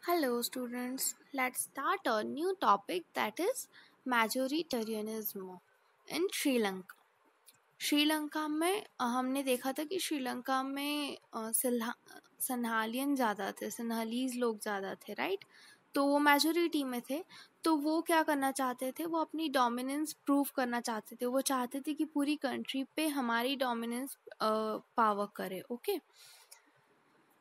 Hello, students. Let's start a new topic that is majoritarianism in Sri Lanka. Sri Lanka में हमने देखा था कि श्रीलंका में सन्हालियन ज़्यादा थे, सन्हालीज लोग ज़्यादा थे, राइट। तो वो मेजोरिटी में थे। तो वो क्या करना चाहते थे, वो अपनी डोमिनेंस प्रूव करना चाहते थे। वो चाहते थे कि पूरी कंट्री पे हमारी डोमिनेंस पावर करे। Okay.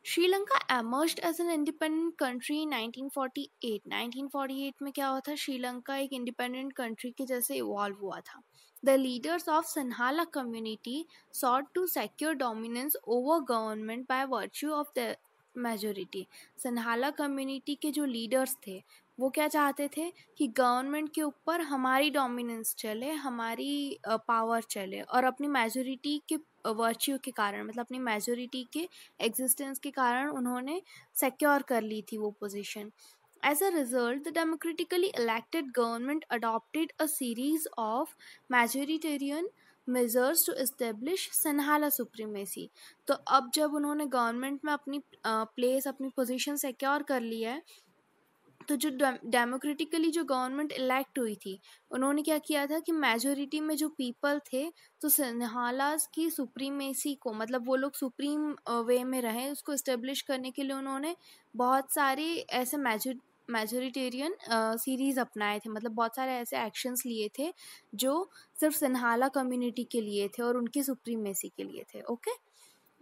Sri Lanka emerged as an independent country in 1948। 1948 में क्या हुआ था, श्रीलंका एक इंडिपेंडेंट कंट्री के जैसे इवॉल्व हुआ था। The leaders of Sinhala community sought to secure dominance over government by virtue of their majority। Sinhala community के जो लीडर्स थे वो क्या चाहते थे कि गवर्नमेंट के ऊपर हमारी डोमिनेंस चले, हमारी पावर चले, और अपनी मेजोरिटी के वर्च्यू के कारण, मतलब अपनी मेजोरिटी के एग्जिस्टेंस के कारण उन्होंने सिक्योर कर ली थी वो position. As a result, the democratically elected government adopted a series of majoritarian measures to establish Sinhala supremacy। तो अब जब उन्होंने गवर्नमेंट में अपनी प्लेस, अपनी पोजीशन सिक्योर कर लिया है, तो जो डेमोक्रेटिकली जो गवर्नमेंट इलेक्ट हुई थी, उन्होंने क्या किया था कि मेजोरिटी में जो पीपल थे, तो सिन्हालास की सुप्रीमेसी को, मतलब वो लोग सुप्रीम वे में रहे, उसको इस्टेब्लिश करने के लिए उन्होंने बहुत सारे ऐसे मेजोरिटेरियन सीरीज़ अपनाए थे। मतलब बहुत सारे ऐसे एक्शंस लिए थे जो सिर्फ सिन्हाला कम्युनिटी के लिए थे और उनकी सुप्रीमेसी के लिए थे। ओके।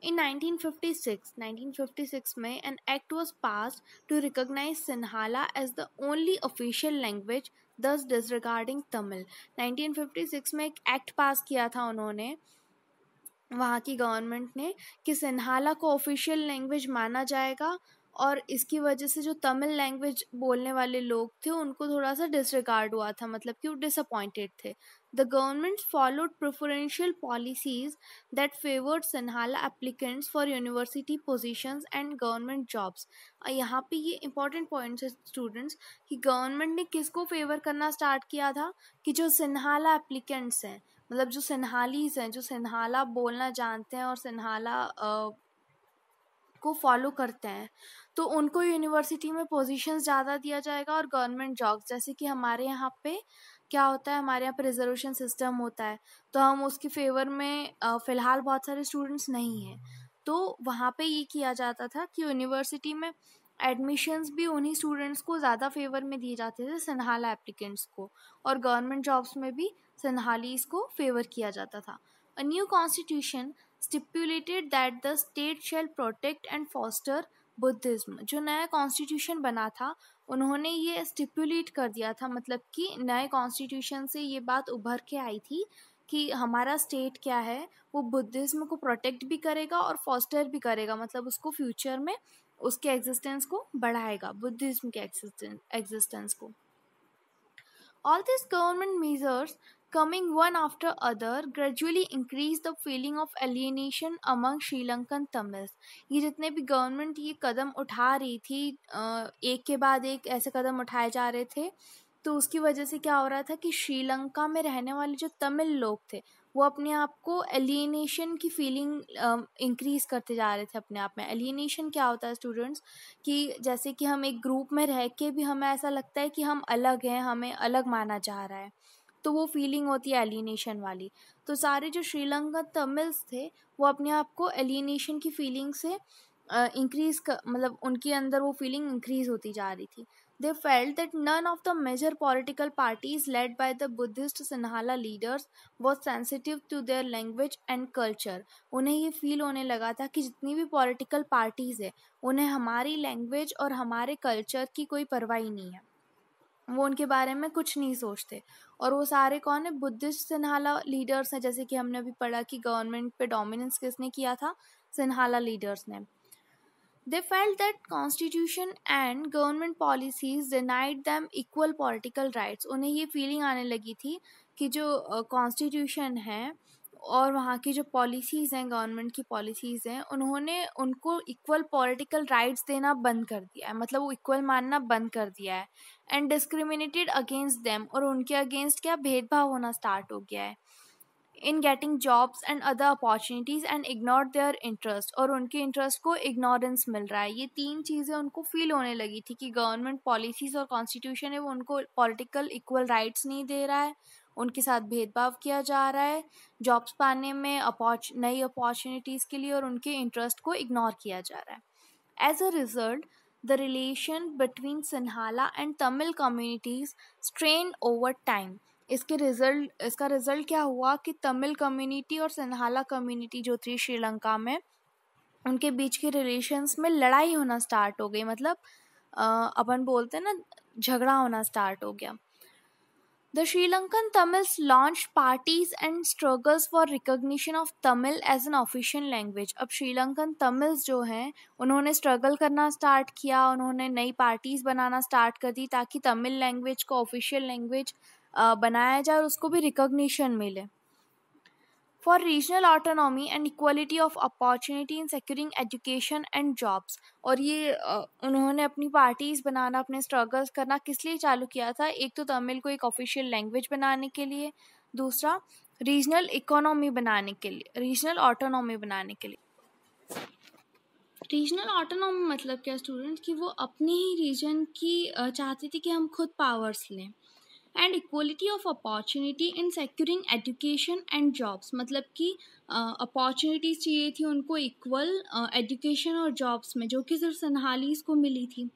In 1956 में an act was passed to recognize Sinhala as the only official language, thus disregarding Tamil। 1956 में एक एक्ट पास किया था उन्होंने, वहाँ की गवर्नमेंट ने, कि सिन्हाला को ऑफिशियल लैंग्वेज माना जाएगा, और इसकी वजह से जो तमिल लैंग्वेज बोलने वाले लोग थे उनको थोड़ा सा डिसरिगार्ड हुआ था, मतलब कि वो डिसअपॉइंटेड थे। The government followed preferential policies that favoured Sinhala applicants for university positions and government jobs. यहाँ पे ये इंपॉर्टेंट पॉइंट्स है स्टूडेंट्स, कि गवर्नमेंट ने किसको फेवर करना स्टार्ट किया था, कि जो सिन्हाला एप्लीकेंट्स हैं, मतलब जो सिन्हालीज हैं, जो सिन्हाला बोलना जानते हैं और सिन्हाला को फॉलो करते हैं, तो उनको यूनिवर्सिटी में पोजीशंस ज़्यादा दिया जाएगा और गवर्नमेंट जॉब्स। जैसे कि हमारे यहाँ पे क्या होता है, हमारे यहाँ पे रिजर्वेशन सिस्टम होता है, तो हम उसके फेवर में फ़िलहाल बहुत सारे स्टूडेंट्स नहीं हैं, तो वहाँ पे ये किया जाता था कि यूनिवर्सिटी में एडमिशन्स भी उन्हीं स्टूडेंट्स को ज़्यादा फेवर में दिए जाते थे, सिन्हाला एप्लीकेंट्स को, और गवर्नमेंट जॉब्स में भी सिन्हालीज को फेवर किया जाता था। A new constitution stipulated that the state shall protect and foster Buddhism. जो नया कॉन्स्टिट्यूशन बना था, उन्होंने ये स्टिपुलेट कर दिया था, मतलब कि नए कॉन्स्टिट्यूशन से ये बात उभर के आई थी कि हमारा स्टेट क्या है, वो बुद्धिज्म को प्रोटेक्ट भी करेगा और फॉस्टर भी करेगा, मतलब उसको फ्यूचर में उसके एग्जिस्टेंस को बढ़ाएगा, बुद्धिज्म के एग्जिस्टेंस को। All these government measures, coming one after other, gradually increase the feeling of alienation among Sri Lankan Tamils। ये जितने भी गवर्नमेंट ये कदम उठा रही थी, एक के बाद एक ऐसे कदम उठाए जा रहे थे, तो उसकी वजह से क्या हो रहा था कि श्रीलंका में रहने वाले जो तमिल लोग थे, वो अपने आप को एलियनेशन की फीलिंग इंक्रीज करते जा रहे थे अपने आप में। एलियनेशन क्या होता है स्टूडेंट्स, कि जैसे कि हम एक ग्रुप में रह के भी हमें ऐसा लगता है कि हम अलग हैं, हमें अलग माना जा रहा है, तो वो फीलिंग होती है एलियनेशन वाली। तो सारे जो श्रीलंका तमिल्स थे वो अपने आप को एलियनेशन की फीलिंग से मतलब उनके अंदर वो फीलिंग इंक्रीज होती जा रही थी। They felt that none of the major political parties led by the Buddhist Sinhala leaders was sensitive to their language and culture। उन्हें ये फील होने लगा था कि जितनी भी पॉलिटिकल पार्टीज़ है, उन्हें हमारी लैंग्वेज और हमारे कल्चर की कोई परवाह ही नहीं है, वो उनके बारे में कुछ नहीं सोचते। और वो सारे कौन है, बुद्धिस्ट सिन्हाला लीडर्स हैं। जैसे कि हमने अभी पढ़ा कि गवर्नमेंट पे डोमिनेंस किसने किया था, सिन्हाला लीडर्स ने। They felt that constitution and government policies denied them equal political rights। उन्हें ये फीलिंग आने लगी थी कि जो कॉन्स्टिट्यूशन है और वहाँ की जो पॉलिसीज़ हैं, गवर्नमेंट की पॉलिसीज़ हैं, उन्होंने उनको इक्वल पॉलिटिकल राइट्स देना बंद कर दिया है, मतलब वो इक्वल मानना बंद कर दिया है। एंड डिस्क्रिमिनेटेड अगेंस्ट देम, और उनके अगेंस्ट क्या भेदभाव होना स्टार्ट हो गया है। In getting jobs and other opportunities and ignore their interest, और उनके इंटरेस्ट को इग्नोरेंस मिल रहा है। ये तीन चीज़ें उनको फील होने लगी थी कि गवर्नमेंट पॉलिसीज और कॉन्स्टिट्यूशन है वो उनको पॉलिटिकल इक्वल राइट्स नहीं दे रहा है, उनके साथ भेदभाव किया जा रहा है जॉब्स पाने में, नई अपॉर्चुनिटीज़ के लिए, और उनके इंटरेस्ट को इग्नोर किया जा रहा है। As a result the relation between Sinhala and Tamil communities strained over time. इसका रिजल्ट क्या हुआ कि तमिल कम्युनिटी और सिन्हाला कम्युनिटी जो थी श्रीलंका में, उनके बीच के रिलेशंस में लड़ाई होना स्टार्ट हो गई। मतलब अपन बोलते हैं ना, झगड़ा होना स्टार्ट हो गया। The Sri Lankan Tamils launched parties and struggles for recognition of Tamil as an official language. अब श्रीलंकन तमिल्स जो हैं उन्होंने स्ट्रगल करना स्टार्ट किया, उन्होंने नई पार्टीज़ बनाना स्टार्ट कर दी ताकि तमिल लैंग्वेज को ऑफिशियल लैंग्वेज बनाया जाए और उसको भी रिकॉग्निशन मिले। For regional autonomy and equality of opportunity in securing education and jobs. और ये उन्होंने अपनी पार्टीज़ बनाना, अपने स्ट्रगल्स करना किस लिए चालू किया था? एक तो तमिल को एक ऑफिशियल लैंग्वेज बनाने के लिए, दूसरा रीजनल इकोनॉमी बनाने के लिए, रीजनल ऑटोनॉमी बनाने के लिए। रीजनल ऑटोनॉमी मतलब क्या स्टूडेंट्स, कि वो अपने ही रीजन की चाहती थी कि हम खुद पावर्स लें। And equality of opportunity in securing education and jobs, मतलब कि अपॉर्चुनिटीज़ चाहिए थी उनको इक्वल एजुकेशन और जॉब्स में, जो कि सिर्फ सनहालीज़ को मिली थी।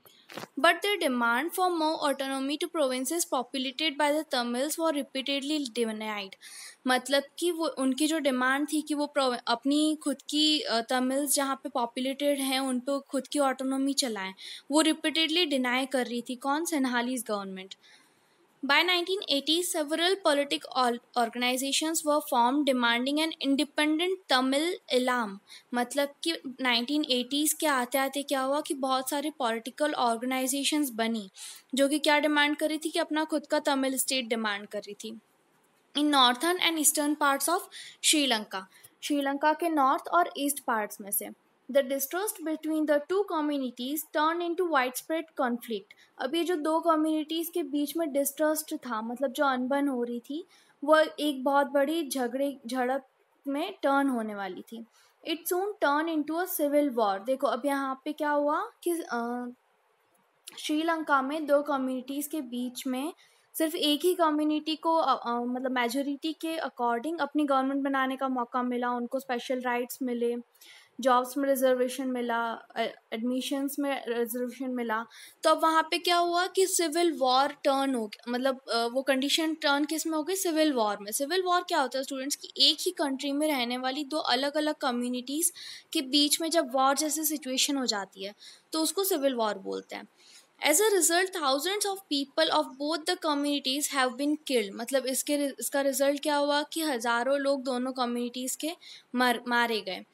But the demand for more autonomy to provinces populated by the Tamils was repeatedly denied. मतलब कि वो उनकी जो डिमांड थी कि वो अपनी खुद की तमिल्स जहाँ पे पॉपुलेटेड हैं उन पर खुद की ऑटोनॉमी चलाएं, वो रिपीटेडली डिनाई कर रही थी। कौन? सनहालीज़ government. By 1980, several political organizations were formed demanding an independent Tamil Elam. मतलब कि 1980s के आते आते क्या हुआ कि बहुत सारी पॉलिटिकल ऑर्गेनाइजेशंस बनी जो कि क्या डिमांड कर रही थी? कि अपना खुद का तमिल स्टेट डिमांड कर रही थी। इन northern and eastern parts of Sri Lanka, Sri Lanka के नॉर्थ और ईस्ट पार्ट्स में से। The distrust between the two communities turned into widespread conflict. अब ये जो दो कम्युनिटीज़ के बीच में डिस्ट्रस्ट था, मतलब जो अनबन हो रही थी, वो एक बहुत बड़ी झड़प में टर्न होने वाली थी। It soon turn into a civil war. देखो अब यहाँ पे क्या हुआ कि श्रीलंका में दो कम्युनिटीज़ के बीच में सिर्फ एक ही कम्युनिटी को मतलब मेजोरिटी के अकॉर्डिंग अपनी गवर्नमेंट बनाने का मौका मिला, उनको स्पेशल राइट्स मिले, जॉब्स में रिजर्वेशन मिला, एडमिशन्स में रिजर्वेशन मिला। तो अब वहाँ पे क्या हुआ कि सिविल वॉर टर्न हो गया, मतलब वो कंडीशन टर्न किस में हो गई? सिविल वॉर में। सिविल वॉर क्या होता है स्टूडेंट्स, कि एक ही कंट्री में रहने वाली दो अलग अलग कम्युनिटीज़ के बीच में जब वॉर जैसी सिचुएशन हो जाती है तो उसको सिविल वॉर बोलते हैं। As a result, thousands of people of both the communities have been killed. मतलब इसका रिजल्ट क्या हुआ कि हज़ारों लोग दोनों कम्युनिटीज़ के मारे गए।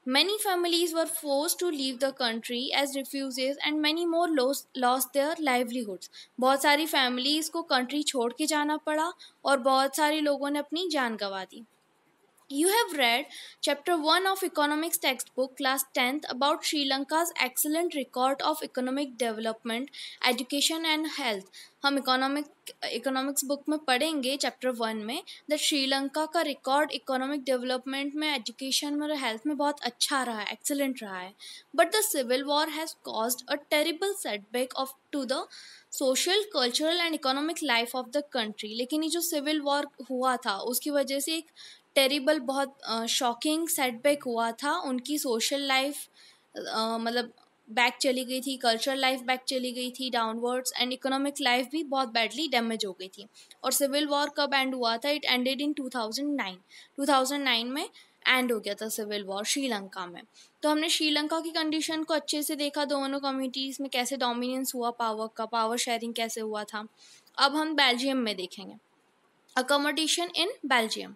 Many families were forced to leave the country as refugees and many more lost their livelihoods. बहुत सारी फैमिलीज़ को कंट्री छोड़ के जाना पड़ा और बहुत सारे लोगों ने अपनी जान गंवा दी। You have read chapter 1 of economics textbook class 10th about Sri Lanka's excellent record of economic development, education and health. हम इकोनॉमिक्स बुक में पढ़ेंगे चैप्टर 1 में दैट श्रीलंका का रिकॉर्ड इकोनॉमिक डेवलपमेंट में, एजुकेशन में और हेल्थ में बहुत अच्छा रहा है, एक्सेलेंट रहा है। But the civil war has caused a terrible setback of to the social, cultural and economic life of the country. लेकिन ये जो सिविल वॉर हुआ था उसकी वजह से एक टेरिबल, बहुत शॉकिंग सेटबैक हुआ था। उनकी सोशल लाइफ मतलब बैक चली गई थी, कल्चरल लाइफ बैक चली गई थी डाउनवर्ड्स, एंड इकोनॉमिक लाइफ भी बहुत बैडली डैमेज हो गई थी। और सिविल वॉर कब एंड हुआ था? It ended in 2009। 2009 में एंड हो गया था सिविल वॉर श्रीलंका में। तो हमने श्रीलंका की कंडीशन को अच्छे से देखा, दोनों कम्युनिटीज़ में कैसे डोमिनेंस हुआ पावर का, पावर शेयरिंग कैसे हुआ था। अब हम बेल्जियम में देखेंगे। Accommodation in Belgium.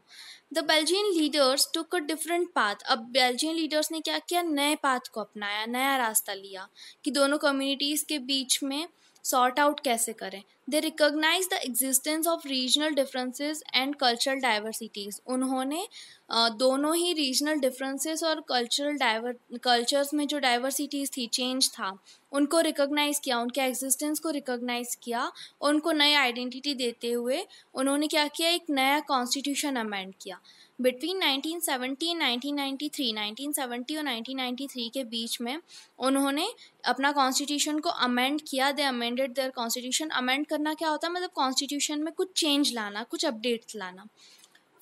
The Belgian leaders took a different path. अब बेल्जियन लीडर्स ने क्या किया? नए पाथ को अपनाया, नया रास्ता लिया कि दोनों कम्युनिटीज़ के बीच में सॉर्ट आउट कैसे करें। They recognize the existence of regional differences and cultural diversities. उन्होंने दोनों ही रीजनल डिफरेंसेस और कल्चर्स में जो डाइवर्सिटीज़ थी, चेंज था, उनको रिकॉग्नाइज़ किया, उनके एग्जिस्टेंस को रिकॉग्नाइज़ किया और उनको नई आइडेंटिटी देते हुए उन्होंने क्या किया, एक नया कॉन्स्टिट्यूशन अमेंड किया। बिटवीन 1970 1993, 1970 और 1993 के बीच में उन्होंने अपना कॉन्स्टिट्यूशन को अमेंड किया। दे अमेंडेड देयर कॉन्स्टिट्यूशन। अमेंड करना क्या होता है, मतलब कॉन्स्टिट्यूशन में कुछ चेंज लाना, कुछ अपडेट्स लाना।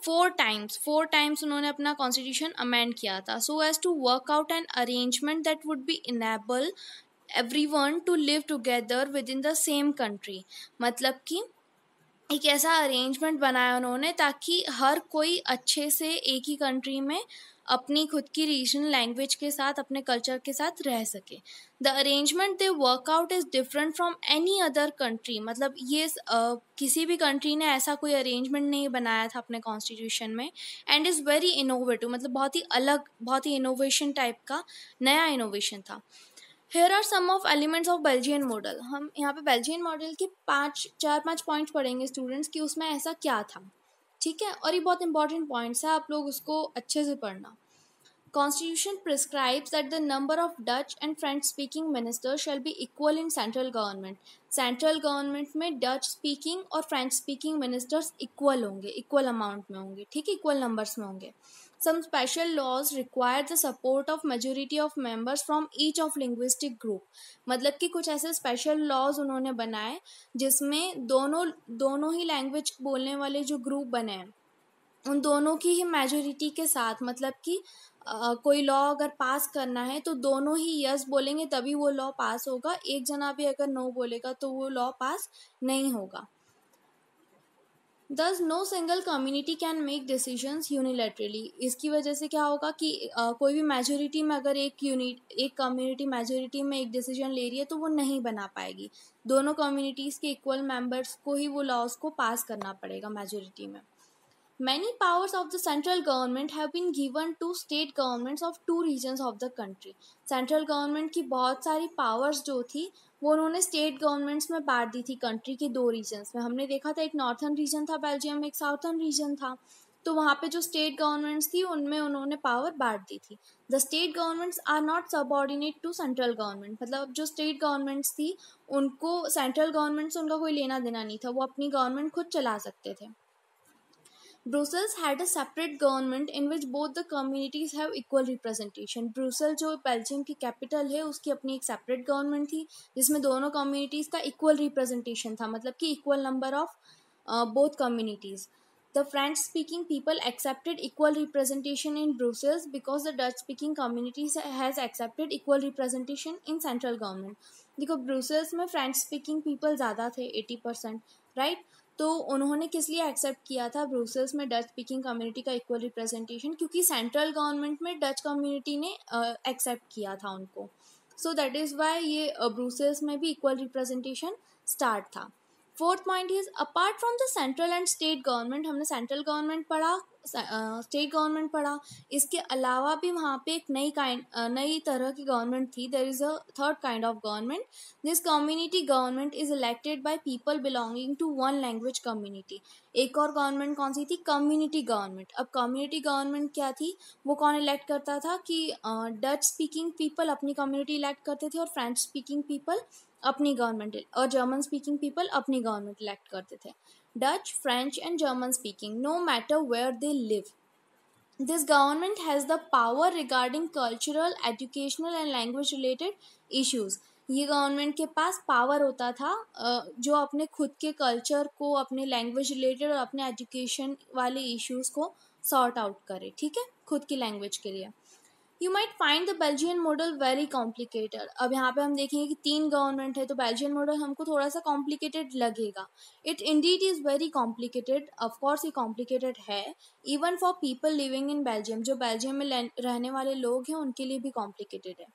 4 टाइम्स उन्होंने अपना कॉन्स्टिट्यूशन अमेंड किया था, so as to work out an arrangement that would be enable everyone to live together within the same country. मतलब कि एक ऐसा अरेंजमेंट बनाया उन्होंने ताकि हर कोई अच्छे से एक ही कंट्री में अपनी खुद की रीजनल लैंग्वेज के साथ, अपने कल्चर के साथ रह सके। The arrangement they work out is different from any other country. मतलब ये किसी भी कंट्री ने ऐसा कोई अरेंजमेंट नहीं बनाया था अपने कॉन्स्टिट्यूशन में, एंड इज़ वेरी इनोवेटिव। मतलब बहुत ही अलग, बहुत ही इनोवेशन टाइप का नया इनोवेशन था। Here are some of elements of Belgian model। हम यहाँ पे बेल्जियन मॉडल के 4-5 पॉइंट्स पढ़ेंगे स्टूडेंट्स कि उसमें ऐसा क्या था, ठीक है। और ये बहुत इंपॉर्टेंट पॉइंट्स है, आप लोग उसको अच्छे से पढ़ना। Constitution prescribes that the number of Dutch and French-speaking ministers shall be equal in central government। Central government में डच स्पीकिंग और फ्रेंच स्पीकिंग मिनिस्टर्स इक्वल होंगे, इक्वल अमाउंट में होंगे, ठीक है, इक्वल नंबर्स में होंगे। Some special laws require the support of majority of members from each of linguistic group। मतलब कि कुछ ऐसे स्पेशल लॉज उन्होंने बनाए जिसमें दोनों ही लैंग्वेज बोलने वाले जो ग्रुप बने हैं उन दोनों की ही मेजोरिटी के साथ, मतलब कि कोई लॉ अगर पास करना है तो दोनों ही यस बोलेंगे तभी वो लॉ पास होगा। एक जना भी अगर नो बोलेगा तो वो लॉ पास नहीं होगा। Thus no single community can make decisions unilaterally। इसकी वजह से क्या होगा कि कोई भी मेजोरिटी में अगर एक कम्युनिटी मेजोरिटी में एक डिसीजन ले रही है तो वो नहीं बना पाएगी। दोनों कम्युनिटीज़ के इक्वल मेंबर्स को ही वो लॉज को पास करना पड़ेगा मेजोरिटी में। Many powers of the central government have been given to state governments of 2 regions of the country। Central government की बहुत सारी पावर्स जो थी वो उन्होंने स्टेट गवर्नमेंट्स में बांट दी थी कंट्री के 2 रीजन्स में। हमने देखा था एक नॉर्थर्न रीजन था बेल्जियम में, एक साउथर्न रीजन था, तो वहाँ पे जो स्टेट गवर्नमेंट्स थी उनमें उन्होंने पावर बांट दी थी। The state governments are not subordinate to central government. मतलब जो स्टेट गवर्नमेंट्स थी उनको सेंट्रल गवर्नमेंट से उनका कोई लेना देना नहीं था, वो अपनी गवर्नमेंट खुद चला सकते थे। Brussels had a separate government in which both the communities have equal representation। Brussels जो बेल्जियम की कैपिटल है उसकी अपनी एक सेपरेट गवर्नमेंट थी जिसमें दोनों कम्युनिटीज़ का इक्वल रिप्रेजेंटेशन था, मतलब कि equal number of both communities. The French speaking people accepted equal representation in Brussels because the Dutch speaking communities has accepted equal representation in central government। देखो Brussels में French speaking people ज़्यादा थे 80%, right. तो उन्होंने किस लिए accept किया था ब्रुसेल्स में डच स्पीकिंग कम्युनिटी का इक्वल रिप्रेजेंटेशन, क्योंकि सेंट्रल गवर्नमेंट में डच कम्युनिटी ने एक्सेप्ट किया था उनको। सो दैट इज़ वाई ये ब्रुसेल्स में भी इक्वल रिप्रेजेंटेशन स्टार्ट था। 4th point is apart from the central and state government. हमने सेंट्रल गवर्नमेंट पढ़ा, स्टेट गवर्नमेंट पढ़ा, इसके अलावा भी वहाँ पे एक नई तरह की गवर्नमेंट थी। There is a third kind of government. This community government is elected by people belonging to one language community. एक और गवर्नमेंट कौन सी थी, कम्युनिटी गवर्नमेंट। अब कम्युनिटी गवर्नमेंट क्या थी, वो कौन इलेक्ट करता था कि डच स्पीकिंग पीपल अपनी कम्युनिटी इलेक्ट करते थे और फ्रेंच स्पीकिंग पीपल अपनी गवर्नमेंट, और जर्मन स्पीकिंग पीपल अपनी गवर्नमेंट इलेक्ट करते थे। Dutch, French and German speaking, no matter where they live. This government has the power regarding cultural, educational and language related issues। ये government के पास power होता था जो अपने खुद के कल्चर को, अपने लैंग्वेज रिलेटेड और अपने एजुकेशन वाले इश्यूज को सॉर्ट आउट करे, ठीक है, खुद की लैंग्वेज के लिए। You might find the Belgian model very complicated. अब यहाँ पे हम देखेंगे कि 3 गवर्नमेंट है तो बेल्जियन मॉडल हमको थोड़ा सा कॉम्प्लिकेटेड लगेगा। It Indeed is very complicated, of course ये कॉम्प्लिकेटेड है, even for people living in Belgium. जो बेल्जियम में रहने वाले लोग हैं उनके लिए भी कॉम्प्लिकेटेड है।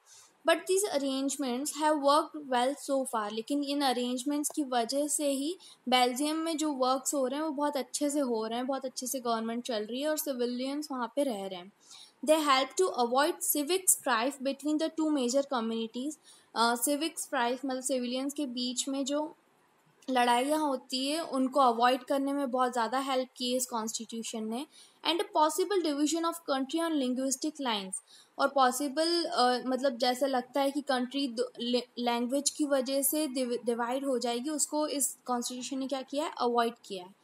But this arrangements have worked well so far. लेकिन इन अरेंजमेंट्स की वजह से ही बेल्जियम में जो वर्क्स हो रहे हैं वो बहुत अच्छे से हो रहे हैं, बहुत अच्छे से गवर्नमेंट चल रही है और सिविलियंस वहाँ पे रह रहे हैं। They help to avoid civic strife between the 2 major communities। civic strife मतलब सिविलियंस के बीच में जो लड़ाइयाँ होती है उनको अवॉइड करने में बहुत ज़्यादा हेल्प की है इस कॉन्स्टिट्यूशन ने। And a possible division of country on linguistic lines, और पॉसिबल मतलब जैसे लगता है कि कंट्री लैंग्वेज की वजह से डिवाइड हो जाएगी, उसको इस कॉन्स्टिट्यूशन ने क्या किया है, अवॉइड किया है.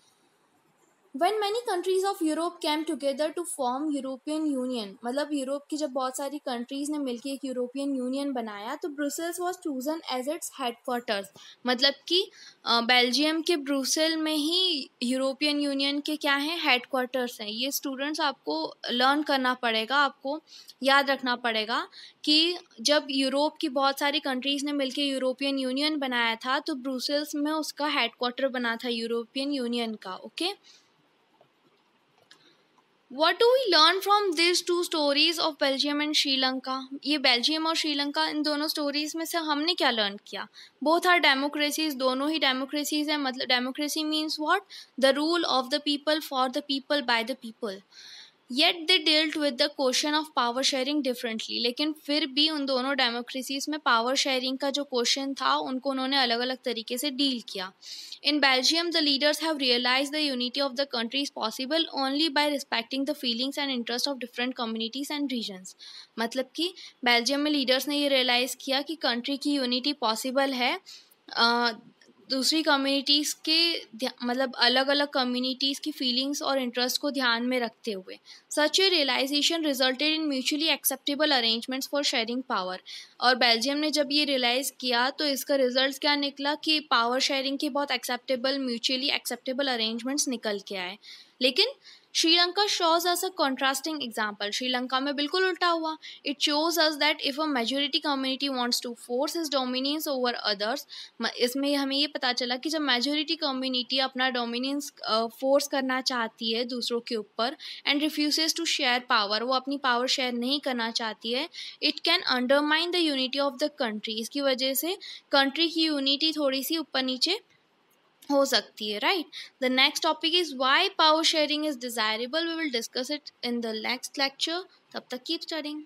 When many countries of Europe came together to form European Union, मतलब यूरोप की जब बहुत सारी कंट्रीज ने मिलकर एक यूरोपियन यूनियन बनाया, तो Brussels was chosen as its headquarters. मतलब कि बेल्जियम के ब्रुसेल में ही यूरोपियन यूनियन के क्या हैं, हेडक्वार्टर्स हैं. ये स्टूडेंट्स आपको लर्न करना पड़ेगा, आपको याद रखना पड़ेगा कि जब यूरोप की बहुत सारी कंट्रीज ने मिलकर यूरोपियन यूनियन बनाया था, तो ब्रुसेल्स में उसका हेडक्वार्टर बना था यूरोपियन यूनियन का. Okay. What do we learn from these two stories of Belgium and Sri Lanka? ये बेल्जियम और श्रीलंका, इन दोनों स्टोरीज में से हमने क्या लर्न किया? बोथ आर डेमोक्रेसीज, दोनों ही डेमोक्रेसीज हैं. मतलब democracy means what? The rule of the people, for the people, by the people. Yet they dealt with the question of power sharing differently. लेकिन फिर भी उन दोनों डेमोक्रेसीज में पावर शेयरिंग का जो क्वेश्चन था, उनको उन्होंने अलग अलग तरीके से डील किया. In Belgium, the leaders have realized the unity of the country is possible only by respecting the feelings and interests of different communities and regions. मतलब कि बेल्जियम में लीडर्स ने ये रियलाइज़ किया कि कंट्री की यूनिटी पॉसिबल है दूसरी कम्युनिटीज़ के मतलब अलग अलग कम्युनिटीज़ की फीलिंग्स और इंटरेस्ट को ध्यान में रखते हुए. Such a realization resulted in mutually acceptable arrangements for sharing power. और बेल्जियम ने जब ये रियलाइज़ किया, तो इसका रिजल्ट क्या निकला कि पावर शेयरिंग के बहुत एक्सेप्टेबल, म्यूचुअली एक्सेप्टेबल अरेंजमेंट्स निकल के आए. लेकिन Sri Lanka shows us a contrasting example. Sri Lanka में बिल्कुल उल्टा हुआ. It shows us that if a majority community wants to force its dominance over others, इसमें हमें ये पता चला कि जब majority community अपना dominance force करना चाहती है दूसरों के ऊपर and refuses to share power, वो अपनी power share नहीं करना चाहती है, it can undermine the unity of the country. इसकी वजह से country की unity थोड़ी सी ऊपर नीचे हो सकती है. Right. The next topic is why power sharing is desirable. We will discuss it in the next lecture. तब तक कीप स्टडिंग.